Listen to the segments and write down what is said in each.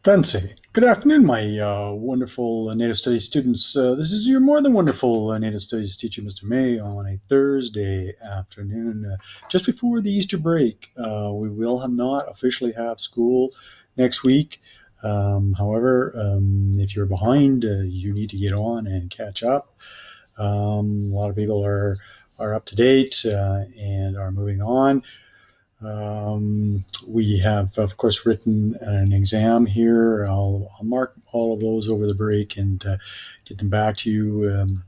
Fancy. Good afternoon, my wonderful Native Studies students. This is your more than wonderful Native Studies teacher, Mr. May, on a Thursday afternoon, just before the Easter break. We will not officially have school next week. However, if you're behind, you need to get on and catch up. A lot of people are up to date and are moving on. We have, of course, written an exam here. I'll mark all of those over the break and get them back to you.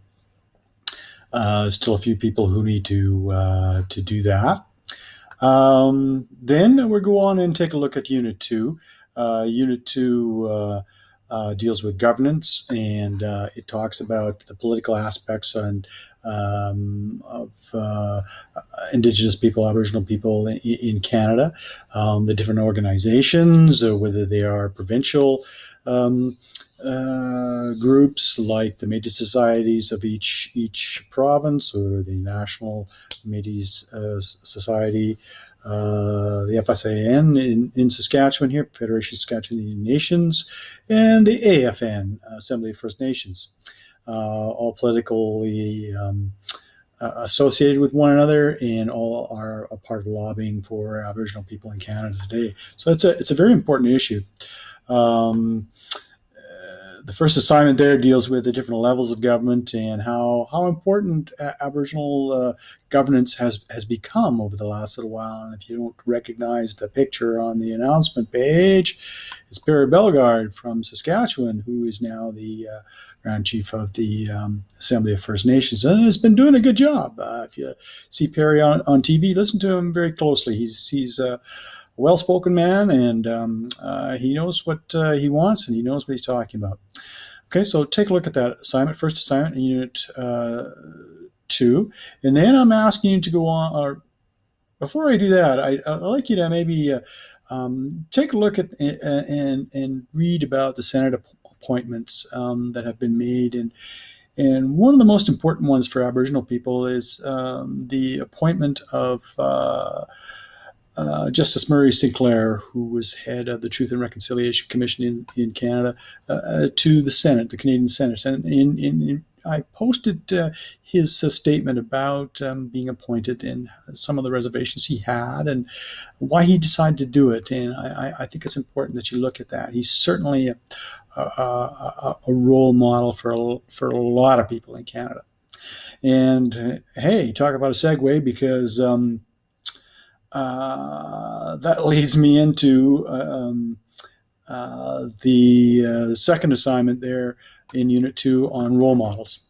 Still a few people who need to do that. Then we'll go on and take a look at Unit 2. Unit 2 deals with governance, and it talks about the political aspects of Indigenous people, Aboriginal people in Canada, the different organizations, whether they are provincial groups like the Métis societies of each province, or the National Métis Society, the FSAN in Saskatchewan here, Federation of Saskatchewan Indian Nations, and the AFN, Assembly of First Nations, all politically associated with one another, and all are a part of lobbying for Aboriginal people in Canada today. So it's a very important issue. The first assignment there deals with the different levels of government and how important Aboriginal governance has become over the last little while. And if you don't recognize the picture on the announcement page, it's Perry Bellegarde from Saskatchewan, who is now the Grand Chief of the Assembly of First Nations, and has been doing a good job. If you see Perry on TV, listen to him very closely. He's a well-spoken man, and he knows what he wants, and he knows what he's talking about. Okay, so take a look at that assignment, first assignment in Unit 2, and then I'm asking you to go on, or before I do that, I'd like you to maybe take a look at and read about the Senate appointments that have been made, and one of the most important ones for Aboriginal people is the appointment of Justice Murray Sinclair, who was head of the Truth and Reconciliation Commission in Canada, to the Senate, the Canadian Senate. And I posted his statement about being appointed and some of the reservations he had and why he decided to do it. And I think it's important that you look at that. He's certainly a role model for a lot of people in Canada. And hey, talk about a segue, because that leads me into the second assignment there in Unit 2 on role models.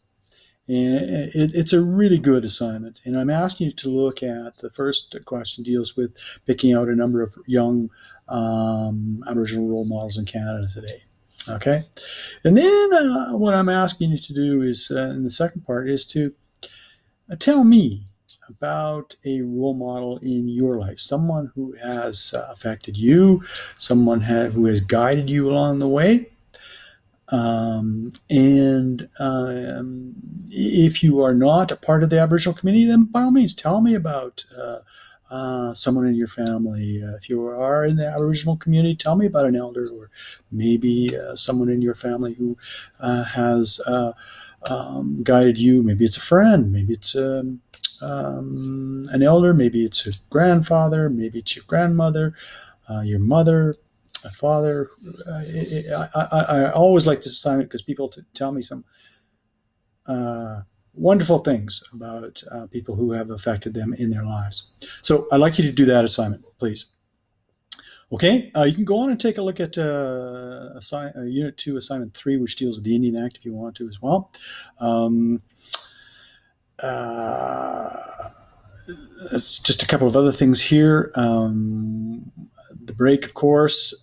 And it's a really good assignment. And I'm asking you to look at the first question deals with picking out a number of young Aboriginal role models in Canada today. Okay? And then what I'm asking you to do is, in the second part, is to tell me about a role model in your life, someone who has affected you, someone who has guided you along the way. If you are not a part of the Aboriginal community, then by all means, tell me about someone in your family. If you are in the Aboriginal community, tell me about an elder, or maybe someone in your family who has guided you. Maybe it's a friend, maybe it's an elder, maybe it's a grandfather, maybe it's your grandmother, your mother, a father. I always like this assignment because people tell me some wonderful things about people who have affected them in their lives. So I'd like you to do that assignment, please. Okay, you can go on and take a look at Unit 2, Assignment 3, which deals with the Indian Act if you want to as well. It's just a couple of other things here. The break, of course.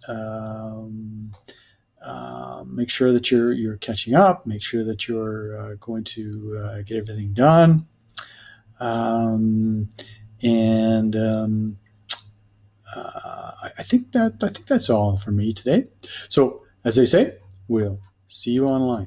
Make sure that you're catching up. Make sure that you're going to get everything done. I think that's all for me today. So, as they say, we'll see you online.